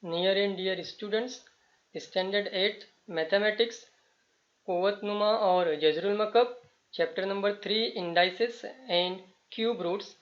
Near and dear students, standard 8 mathematics, कुव्वतनुमा और जजरुल मकब, chapter number 3 indices and cube roots.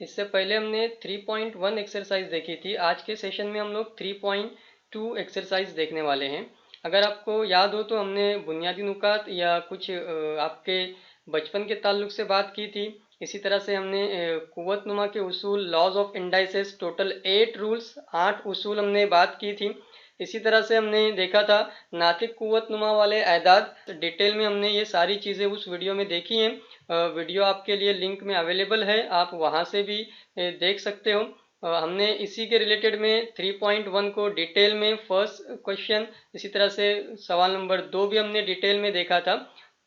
इससे पहले हमने 3.1 एक्सरसाइज देखी थी। आज के सेशन में हम लोग 3.2 एक्सरसाइज देखने वाले हैं। अगर आपको याद हो तो हमने बुनियादी नुकात या कुछ आपके बचपन के ताल्लुक से बात की थी। इसी तरह से हमने कुव्वतनुमा के उसूल, laws of indices, total 8 rules, 8 उसूल हमने बात की थी। इसी तरह से हमने देखा था नातिक कुव्वतनुमा वाले एदाद। डिटेल में हमने ये सारी चीज़ें उस वीडियो में देखी हैं। वीडियो आपके लिए लिंक में अवेलेबल है, आप वहाँ से भी देख सकते हो। हमने इसी के रिलेटेड में 3.1 को डिटेल में फर्स्ट क्वेश्चन, इसी तरह से सवाल नंबर 2 भी हमने डिटेल में देखा था।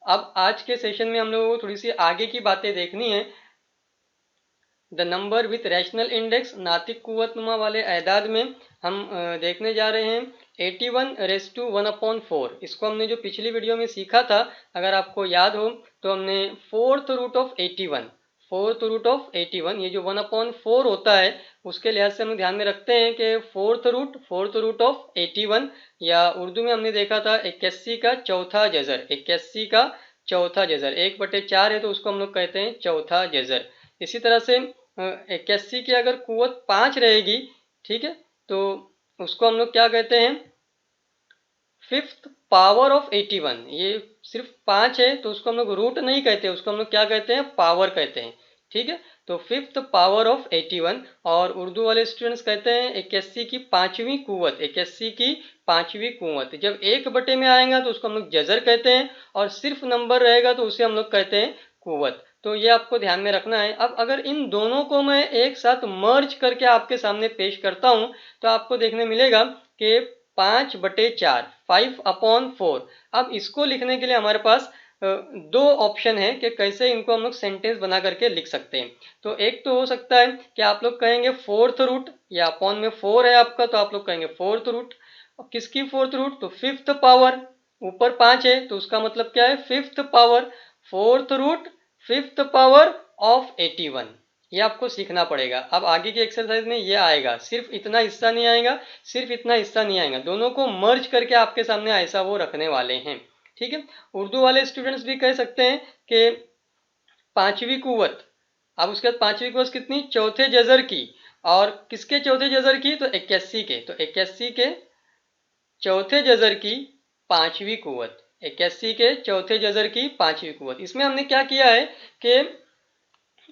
अब आज के सेशन में हम लोगों को थोड़ी सी आगे की बातें देखनी है। The number with rational index, नातिक कुव्वतनुमा वाले एदाद में हम देखने जा रहे हैं 81 रेज़ टू 1/4। इसको हमने जो पिछली वीडियो में सीखा था, अगर आपको याद हो तो हमने फोर्थ रूट ऑफ 81, ये जो 1/4 होता है उसके लिहाज से हम ध्यान में रखते हैं कि फोर्थ रूट ऑफ 81, या उर्दू में हमने देखा था 81 का चौथा जज़र। 81 का चौथा जज़र 1/4 है तो उसको हम लोग कहते हैं चौथा जज़र। इसी तरह से 81 की अगर कुव्वत 5 रहेगी, ठीक है, तो उसको हम लोग क्या कहते हैं, फिफ्थ पावर ऑफ 81। ये सिर्फ 5 है तो उसको हम लोग रूट नहीं कहते, उसको हम लोग क्या कहते हैं, पावर कहते हैं। ठीक है, तो फिफ्थ पावर ऑफ 81। और उर्दू वाले स्टूडेंट्स कहते हैं 81 की पांचवी कुव्वत। 81 की पांचवी कुव्वत जब 1/, में आएगा तो उसको हम लोग जजर कहते हैं, और सिर्फ नंबर रहेगा तो उसे हम लोग कहते हैं कुव्वत। तो ये आपको ध्यान में रखना है। अब अगर इन दोनों को मैं एक साथ मर्ज करके आपके सामने पेश करता हूं तो आपको देखने मिलेगा कि 5/4, 5/4। अब इसको लिखने के लिए हमारे पास दो ऑप्शन है कि कैसे इनको हम लोग सेंटेंस बना करके लिख सकते हैं। तो एक तो हो सकता है कि आप लोग कहेंगे फोर्थ रूट, या अपॉन में 4 है आपका तो आप लोग कहेंगे फोर्थ रूट। किसकी फोर्थ रूट, तो फिफ्थ पावर। ऊपर 5 है तो उसका मतलब क्या है, fifth power. Fourth root fifth power of 81, ये आपको सीखना पड़ेगा। अब आगे की एक्सरसाइज में ये आएगा, सिर्फ इतना हिस्सा नहीं आएगा, दोनों को मर्ज करके आपके सामने ऐसा वो रखने वाले हैं। ठीक है, उर्दू वाले स्टूडेंट्स भी कह सकते हैं कि पांचवी कुव्वत। अब उसके बाद पांचवी कुव्वत कितनी, चौथे जजर की। और किसके चौथे जजर की, तो 81 के। तो 81 के चौथे जजर की पांचवी कुव्वत। 81 के चौथे जजर की पांचवी कुव्वत। इसमें हमने क्या किया है कि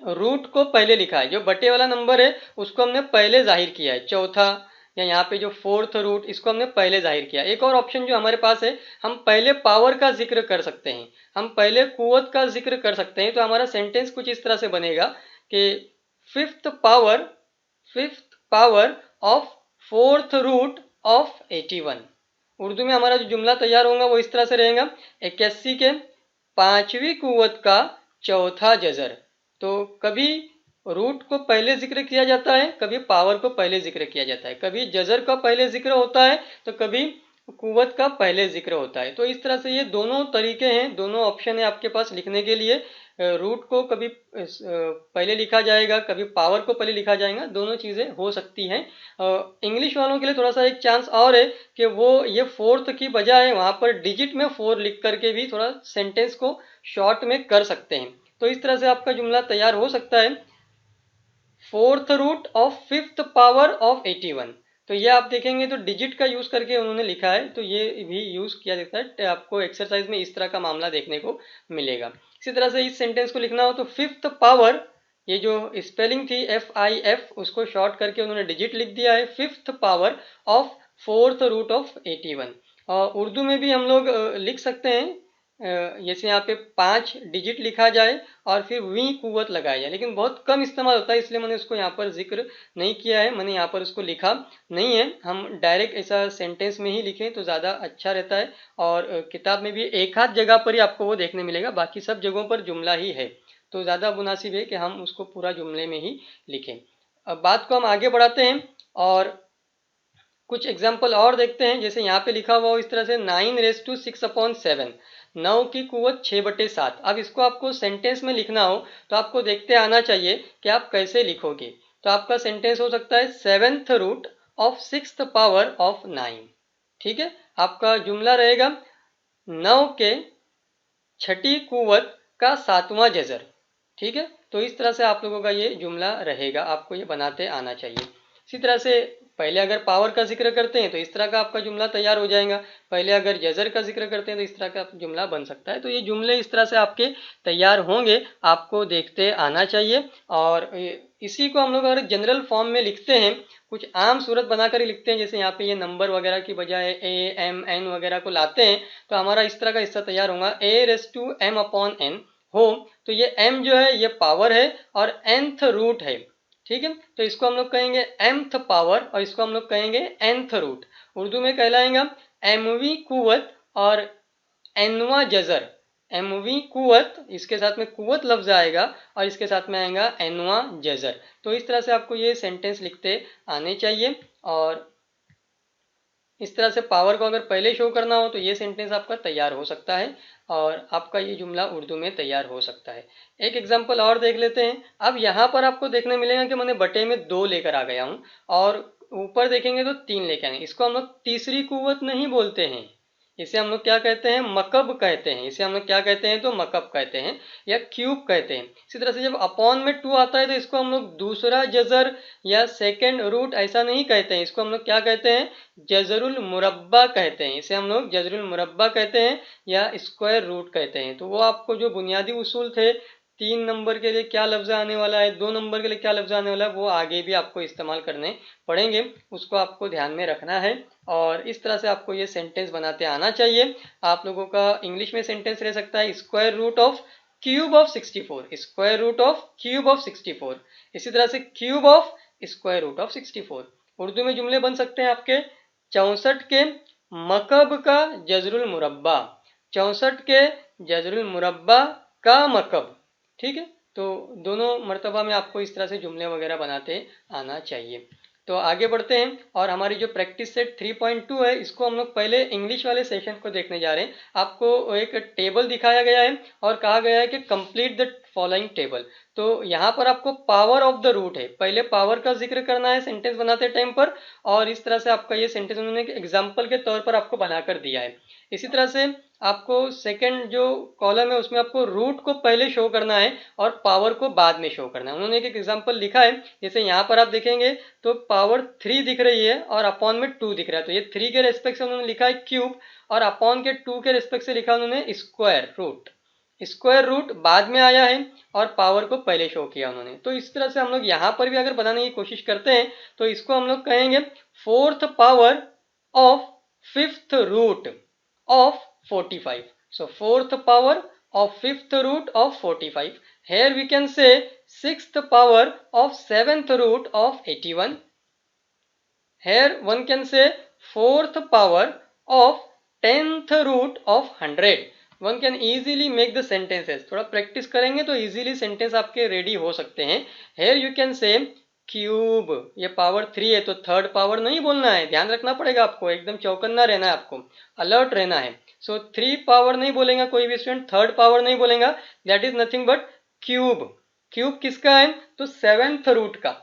रूट को पहले लिखा है, जो बटे वाला नंबर है उसको हमने पहले जाहिर किया है, चौथा, या यहाँ पे जो फोर्थ रूट, इसको हमने पहले जाहिर किया। एक और ऑप्शन जो हमारे पास है, हम पहले पावर का जिक्र कर सकते हैं, हम पहले कुव्वत का जिक्र कर सकते हैं। तो हमारा सेंटेंस कुछ इस तरह से बनेगा कि fifth power of fourth root of 81। Urdu में हमारा जो जुमला तैयार होगा वो इस तरह से रहेगा, 81 के पांचवी कुव्वत का चौथा जजर। तो कभी रूट को पहले जिक्र किया जाता है, कभी पावर को पहले जिक्र किया जाता है, कभी जजर का पहले जिक्र होता है तो कभी कुव्वत का पहले जिक्र होता है। तो इस तरह से ये दोनों तरीके हैं, दोनों ऑप्शन है आपके पास लिखने के लिए। रूट को कभी पहले लिखा जाएगा, कभी पावर को पहले लिखा जाएगा, दोनों चीज़ें हो सकती हैं। इंग्लिश वालों के लिए थोड़ा सा एक चांस और है कि वो ये फोर्थ की बजाय वहाँ पर डिजिट में 4 लिख करके भी थोड़ा सेंटेंस को शॉर्ट में कर सकते हैं। तो इस तरह से आपका जुमला तैयार हो सकता है, fourth root of fifth power of 81। तो ये आप देखेंगे तो डिजिट का यूज करके उन्होंने लिखा है, तो ये भी यूज किया जाता है। आपको एक्सरसाइज में इस तरह का मामला देखने को मिलेगा। इसी तरह से इस सेंटेंस को लिखना हो तो फिफ्थ पावर, ये जो स्पेलिंग थी FIF, उसको शॉर्ट करके उन्होंने डिजिट लिख दिया है, fifth power of fourth root of 81। और उर्दू में भी हम लोग लिख सकते हैं, जैसे यहाँ पे 5 डिजिट लिखा जाए और फिर वी कुव्वत लगाया जाए, लेकिन बहुत कम इस्तेमाल होता है, इसलिए मैंने उसको यहाँ पर जिक्र नहीं किया है, मैंने यहाँ पर उसको लिखा नहीं है। हम डायरेक्ट ऐसा सेंटेंस में ही लिखें तो ज़्यादा अच्छा रहता है। और किताब में भी एक आध जगह पर ही आपको वो देखने मिलेगा, बाकी सब जगहों पर जुमला ही है, तो ज़्यादा मुनासिब है कि हम उसको पूरा जुमले में ही लिखें। अब बात को हम आगे बढ़ाते हैं और कुछ एग्जाम्पल और देखते हैं। जैसे यहाँ पे लिखा हुआ हो इस तरह से 9 रेज़ टू 6/7, 9 की कुव्वत 6/7। अब इसको आपको सेंटेंस में लिखना हो तो आपको देखते आना चाहिए कि आप कैसे लिखोगे। तो आपका सेंटेंस हो सकता है seventh root of sixth power of 9। ठीक है, आपका जुमला रहेगा 9 के छठी कुवत का 7वां जजर। ठीक है, तो इस तरह से आप लोगों का ये जुमला रहेगा, आपको ये बनाते आना चाहिए। इसी तरह से पहले अगर पावर का जिक्र करते हैं तो इस तरह का आपका जुमला तैयार हो जाएगा, पहले अगर जजर का जिक्र करते हैं तो इस तरह का जुमला बन सकता है। तो ये जुमले इस तरह से आपके तैयार होंगे, आपको देखते आना चाहिए। और इसी को हम लोग अगर जनरल फॉर्म में लिखते हैं, कुछ आम सूरत बनाकर ही लिखते हैं, जैसे यहाँ पे ये नंबर वगैरह की बजाय ए एम एन वगैरह को लाते हैं, तो हमारा इस तरह का हिस्सा तैयार होगा a⁻m/n हो। तो ये m जो है ये पावर है और nth रूट है। ठीक है, तो इसको हम लोग कहेंगे mth पावर और इसको हम लोग कहेंगे nth रूट। उर्दू में कहलाएगा mवीं कुवत और nवां जजर। mवीं कुवत, इसके साथ में कुवत लफ्ज आएगा और इसके साथ में आएगा nवां जजर। तो इस तरह से आपको ये सेंटेंस लिखते आने चाहिए। और इस तरह से पावर को अगर पहले शो करना हो तो ये सेंटेंस आपका तैयार हो सकता है और आपका ये जुमला उर्दू में तैयार हो सकता है। एक एग्जांपल और देख लेते हैं। अब यहाँ पर आपको देखने मिलेगा कि मैंने बटे में 2 लेकर आ गया हूँ और ऊपर देखेंगे तो 3 लेकर आएंगे। इसको हम लोग तीसरी कुव्वत नहीं बोलते हैं, इसे हम लोग क्या कहते हैं, मकब कहते हैं। इसे हम लोग क्या कहते हैं, तो मकब कहते हैं या क्यूब कहते हैं। इसी तरह से जब अपॉन में 2 आता है तो इसको हम लोग दूसरा जजर या सेकंड रूट ऐसा नहीं कहते हैं, इसको हम लोग क्या कहते हैं, जजरुल मुरब्बा कहते हैं। इसे हम लोग जजरुल मुरब्बा कहते हैं या स्क्वायर रूट कहते हैं। तो वो आपको जो बुनियादी उसूल थे, 3 नंबर के लिए क्या लफ्ज आने वाला है, 2 नंबर के लिए क्या लफ्ज आने वाला है, वो आगे भी आपको इस्तेमाल करने पड़ेंगे, उसको आपको ध्यान में रखना है। और इस तरह से आपको ये सेंटेंस बनाते आना चाहिए। आप लोगों का इंग्लिश में सेंटेंस रह सकता है square root of cube of 64, square root of cube of 64। इसी तरह से cube of square root of 64। Urdu में जुमले बन सकते हैं आपके 64 के मकब का जजरुल मुरब्बा, 64 के जजरुल मुरब्बा का मकब। ठीक है, तो दोनों मर्तबा में आपको इस तरह से जुमले वगैरह बनाते आना चाहिए। तो आगे बढ़ते हैं और हमारी जो प्रैक्टिस सेट 3.2 है, इसको हम लोग पहले इंग्लिश वाले सेशन को देखने जा रहे हैं। आपको एक टेबल दिखाया गया है और कहा गया है कि कंप्लीट द फॉलोइंग टेबल। तो यहाँ पर आपको पावर ऑफ द रूट है, पहले पावर का जिक्र करना है सेंटेंस बनाते टाइम पर, और इस तरह से आपका ये सेंटेंस उन्होंने एग्जाम्पल के तौर पर आपको बनाकर दिया है। इसी तरह से आपको सेकंड जो कॉलम है उसमें आपको रूट को पहले शो करना है और पावर को बाद में शो करना है। उन्होंने एक एग्जांपल लिखा है, जैसे यहाँ पर आप देखेंगे तो पावर 3 दिख रही है और अपॉन में 2 दिख रहा है। तो ये 3 के रेस्पेक्ट से उन्होंने लिखा है क्यूब और अपॉन के 2 के रेस्पेक्ट से लिखा उन्होंने स्क्वायर रूट। स्क्वायर रूट बाद में आया है और पावर को पहले शो किया उन्होंने। तो इस तरह से हम लोग यहाँ पर भी अगर बनाने की कोशिश करते हैं तो इसको हम लोग कहेंगे 4th power of 5th root of 45. So 4th power of 5th root of 45. Here we can say 6th power of 7th root of 81. Here one can say 4th power of 10th root of 100. One can easily make the sentences. थोड़ा practice करेंगे तो easily sentence आपके ready हो सकते हैं। Here you can say cube, ये power 3 है तो थर्ड पावर नहीं बोलना है, ध्यान रखना पड़ेगा आपको, एकदम चौकन्ना रहना है, आपको अलर्ट रहना है। सो 3 पावर नहीं बोलेगा कोई भी स्टूडेंट, थर्ड पावर नहीं बोलेगा, that is nothing but cube. Cube किसका है, तो 7th रूट का,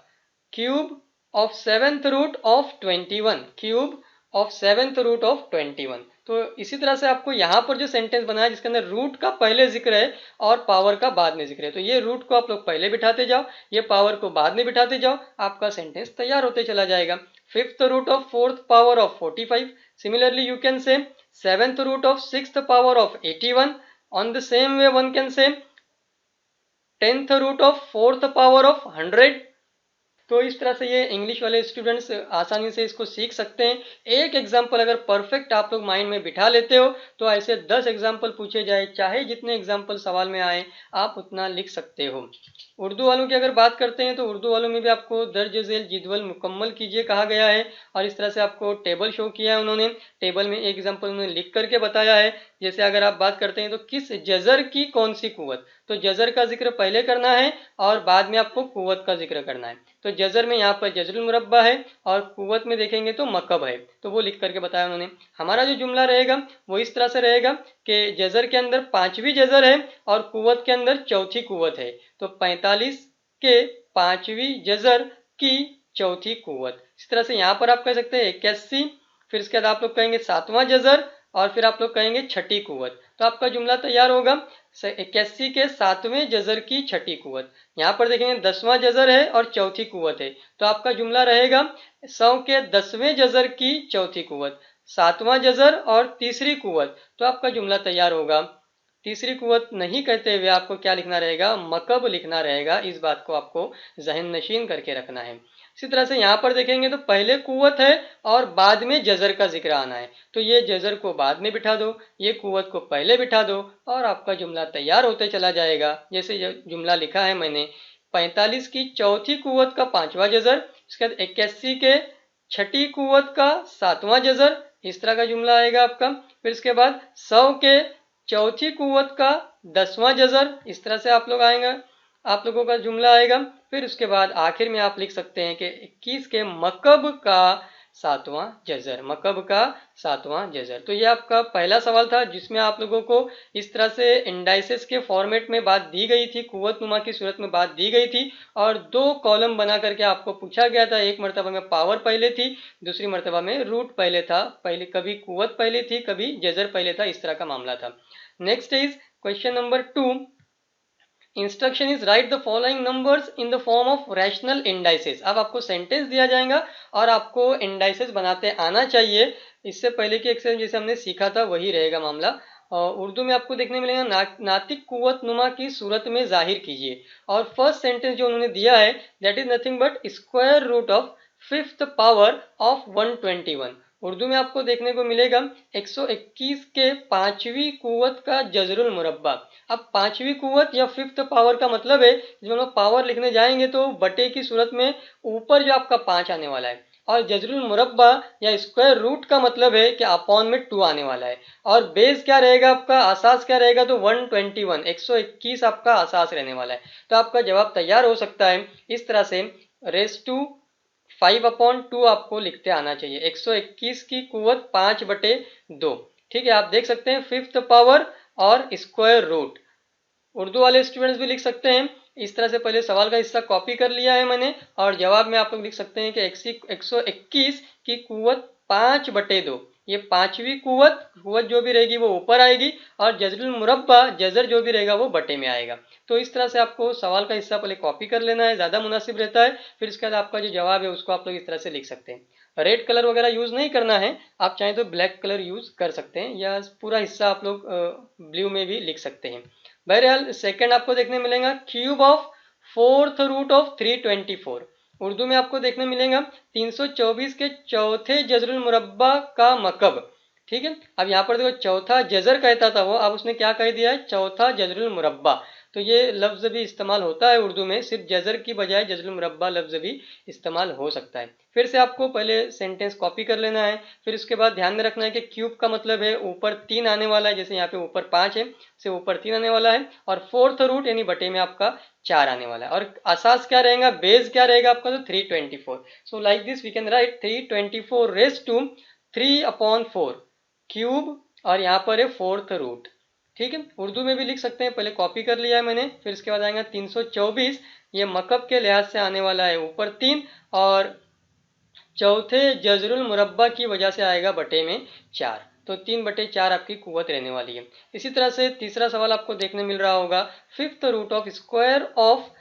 cube of 7th root of 21, cube of 7th root of 21। तो इसी तरह से आपको यहाँ पर जो सेंटेंस बनाया जिसके अंदर रूट का पहले जिक्र है और पावर का बाद में जिक्र है, तो ये रूट को आप लोग पहले बिठाते जाओ, ये पावर को बाद में बिठाते जाओ, आपका सेंटेंस तैयार होते चला जाएगा। 5th root of 4th power of 45, similarly you can say 7th root of 6th power of 81. On the same way one can say 10th root of 4th power of 100. तो इस तरह से ये इंग्लिश वाले स्टूडेंट्स आसानी से इसको सीख सकते हैं। एक एग्जाम्पल अगर परफेक्ट आप लोग माइंड में बिठा लेते हो तो ऐसे 10 एग्जाम्पल पूछे जाए, चाहे जितने एग्जाम्पल सवाल में आए आप उतना लिख सकते हो। उर्दू वालों की अगर बात करते हैं तो उर्दू वालों में भी आपको दर्ज झेल जिदवल मुकम्मल कीजिए कहा गया है और इस तरह से आपको टेबल शो किया है उन्होंने। टेबल में एक एग्जाम्पल उन्होंने लिख करके बताया है। जैसे अगर आप बात करते हैं तो किस जजर की कौन सी कुव्वत, तो जजर का जिक्र पहले करना है और बाद में आपको कुव्वत का जिक्र करना है। तो जजर में यहाँ पर जजरुल मुरब्बा है और कुव्वत में देखेंगे तो मकब है, तो वो लिख करके बताया उन्होंने। हमारा जो जुमला रहेगा वो इस तरह से रहेगा कि जजर के अंदर 5वीं जजर है और कुव्वत के अंदर चौथी कुव्वत है, तो 45 के 5वीं जजर की चौथी कुव्वत। इस तरह से यहाँ पर आप कह सकते हैं 81, फिर इसके बाद आप लोग कहेंगे 7वां जजर, और फिर आप लोग कहेंगे छठी कुव्वत। तो आपका जुमला तैयार होगा 81 के 7वें जजर की छठी कुव्वत। यहाँ पर देखेंगे 10वां जजर है और चौथी कुव्वत है, तो आपका जुमला रहेगा 100 के 10वें जजर की चौथी कुव्वत, 7वां जजर और तीसरी कुव्वत। तो आपका जुमला तैयार होगा। तीसरी कुव्वत नहीं कहते हुए आपको क्या लिखना रहेगा, मकब लिखना रहेगा। इस बात को आपको जहन नशीन करके रखना है। इसी तरह से यहाँ पर देखेंगे तो पहले कुव्वत है और बाद में जजर का जिक्र आना है, तो ये जजर को बाद में बिठा दो, ये कुव्वत को पहले बिठा दो, और आपका जुमला तैयार होते चला जाएगा। जैसे जुमला लिखा है मैंने, 45 की चौथी कुव्वत का 5वां जजर, इसके बाद 81 के छठी कुव्वत का 7वां जजर, इस तरह का जुमला आएगा आपका। फिर इसके बाद 100 के चौथी कुव्वत का 10वां जजर, इस तरह से आप लोगों का जुमला आएगा। फिर उसके बाद आखिर में आप लिख सकते हैं कि 21 के मकब का 7वां जजर, मकब का 7वां जजर। तो ये आपका पहला सवाल था जिसमें आप लोगों को इस तरह से इंडाइसेस के फॉर्मेट में बात दी गई थी, कुव्वत नुमा की सूरत में बात दी गई थी, और 2 कॉलम बना करके आपको पूछा गया था। एक मरतबा में पावर पहले थी, दूसरी मरतबा में रूट पहले था, पहले कभी कुव्वत पहले थी, कभी जजर पहले था, इस तरह का मामला था। Next is question number 2। Instruction is right the following numbers in the form of rational indices. अब आपको सेंटेंस दिया जाएगा और आपको इंडाइसेस बनाते आना चाहिए। इससे पहले की एक्सरसाइज जैसे हमने सीखा था वही रहेगा मामला। और उर्दू में आपको देखने मिलेगा नातिक कुव्वत नुमा की सूरत में जाहिर कीजिए। और फर्स्ट सेंटेंस जो उन्होंने दिया है that is nothing but square root of 5th power of 121। Urdu में आपको देखने को मिलेगा 121 के 5वीं कुव्वत का जजरुल मुरब्बा। अब 5वीं कुव्वत या 5th पावर का मतलब है, जब हम लोग पावर लिखने जाएंगे तो बटे की सूरत में ऊपर जो आपका 5 आने वाला है, और जजरुल मुरब्बा या स्क्वायर रूट का मतलब है कि अपॉन में 2 आने वाला है। और बेस क्या रहेगा आपका, आसास क्या रहेगा, तो 121, 121 आपका आसास रहने वाला है। तो आपका जवाब तैयार हो सकता है इस तरह से, रेस टू 5/2 आपको लिखते आना चाहिए। 121 की कुव्वत 5/2। ठीक है, आप देख सकते हैं 5th पावर और स्क्वायर रूट। उर्दू वाले स्टूडेंट्स भी लिख सकते हैं इस तरह से। पहले सवाल का हिस्सा कॉपी कर लिया है मैंने, और जवाब में आप लोग लिख सकते हैं कि 121 की कुव्वत 5/2। ये 5वीं कुव्वत जो भी रहेगी वो ऊपर आएगी, और जजरुल मुरब्बा जजर जो भी रहेगा वो बटे में आएगा। तो इस तरह से आपको सवाल का हिस्सा पहले कॉपी कर लेना है, ज़्यादा मुनासिब रहता है। फिर इसके बाद आपका जो जवाब है उसको आप लोग इस तरह से लिख सकते हैं। रेड कलर वगैरह यूज़ नहीं करना है, आप चाहें तो ब्लैक कलर यूज़ कर सकते हैं, या पूरा हिस्सा आप लोग ब्लू में भी लिख सकते हैं। बहरहाल सेकंड आपको देखने मिलेगा cube of 4th root of 324। Urdu में आपको देखने मिलेगा 324 के चौथे जजरुल मुरब्बा का मकब। ठीक है, अब यहाँ पर देखो चौथा जजर कहता था वो, अब उसने क्या कह दिया है, चौथा जजरुल मुरब्बा। तो ये लफ्ज भी इस्तेमाल होता है उर्दू में, सिर्फ जजर की बजाय जजरुल मुरब्बा लफ्ज भी इस्तेमाल हो सकता है। फिर से आपको पहले सेंटेंस कॉपी कर लेना है। फिर उसके बाद ध्यान में रखना है कि क्यूब का मतलब है ऊपर 3 आने वाला है, जैसे यहाँ पे ऊपर 5 है, से ऊपर 3 आने वाला है, और 4th रूट यानी बटे में आपका 4 आने वाला है। और आसास क्या रहेगा, बेस क्या रहेगा आपका, तो 324। So like this we can write 324 raise to 3/4 cube, और यहाँ पर है 4th रूट। ठीक है, उर्दू में भी लिख सकते हैं, पहले कॉपी कर लिया है मैंने। फिर इसके बाद आएगा 324, ये मकब के लिहाज से आने वाला है ऊपर 3, और चौथे जजरुल मुरब्बा की वजह से आएगा बटे में 4। तो 3/4 आपकी कुव्वत रहने वाली है। इसी तरह से तीसरा सवाल आपको देखने मिल रहा होगा 5th root of square of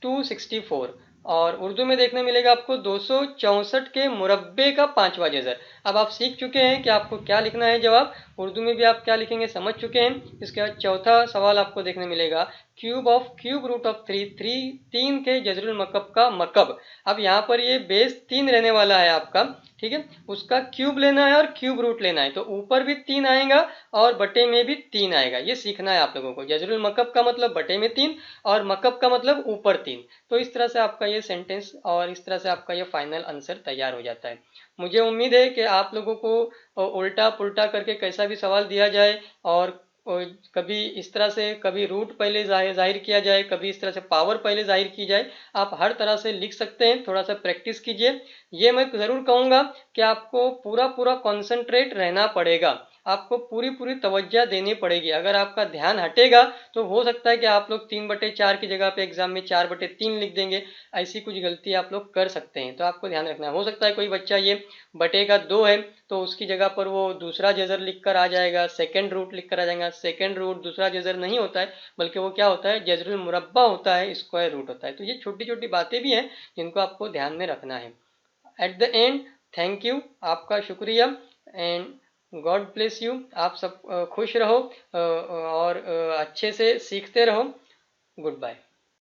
264, और उर्दू में देखने मिलेगा आपको 264 के मुरब्बे का 5वां जजर। अब आप सीख चुके हैं कि आपको क्या लिखना है, जवाब उर्दू में भी आप क्या लिखेंगे समझ चुके हैं। इसके बाद चौथा सवाल आपको देखने मिलेगा क्यूब रूट ऑफ 3 के जजरुल मकब का मकब। अब यहाँ पर ये बेस 3 रहने वाला है आपका, ठीक है, उसका क्यूब लेना है और क्यूब रूट लेना है। तो ऊपर भी 3 आएगा और बटे में भी 3 आएगा, ये सीखना है आप लोगों को। जजरुल मकब का मतलब बटे में 3 और मकब का मतलब ऊपर 3। तो इस तरह से आपका ये सेंटेंस और इस तरह से आपका ये फाइनल आंसर तैयार हो जाता है। मुझे उम्मीद है कि आप लोगों को उल्टा पुल्टा करके कैसा भी सवाल दिया जाए, और कभी इस तरह से, कभी रूट पहले जाहिर किया जाए, कभी इस तरह से पावर पहले जाहिर की जाए, आप हर तरह से लिख सकते हैं। थोड़ा सा प्रैक्टिस कीजिए। ये मैं ज़रूर कहूँगा कि आपको पूरा कंसंट्रेट रहना पड़ेगा। आपको पूरी तवज्जो देनी पड़ेगी। अगर आपका ध्यान हटेगा तो हो सकता है कि आप लोग 3/4 की जगह पे एग्जाम में 4/3 लिख देंगे। ऐसी कुछ गलती आप लोग कर सकते हैं, तो आपको ध्यान रखना है। हो सकता है कोई बच्चा ये बटे का 2 है तो उसकी जगह पर वो दूसरा जजर लिख कर आ जाएगा, सेकेंड रूट लिख कर आ जाएगा। सेकेंड रूट दूसरा जजर नहीं होता है, बल्कि वो क्या होता है, जजरुल मुरब्बा होता है, स्क्वायर रूट होता है। तो ये छोटी छोटी बातें भी हैं जिनको आपको ध्यान में रखना है। At the end, thank you, आपका शुक्रिया, एंड गॉड ब्लेस यू। आप सब खुश रहो और अच्छे से सीखते रहो। Good bye.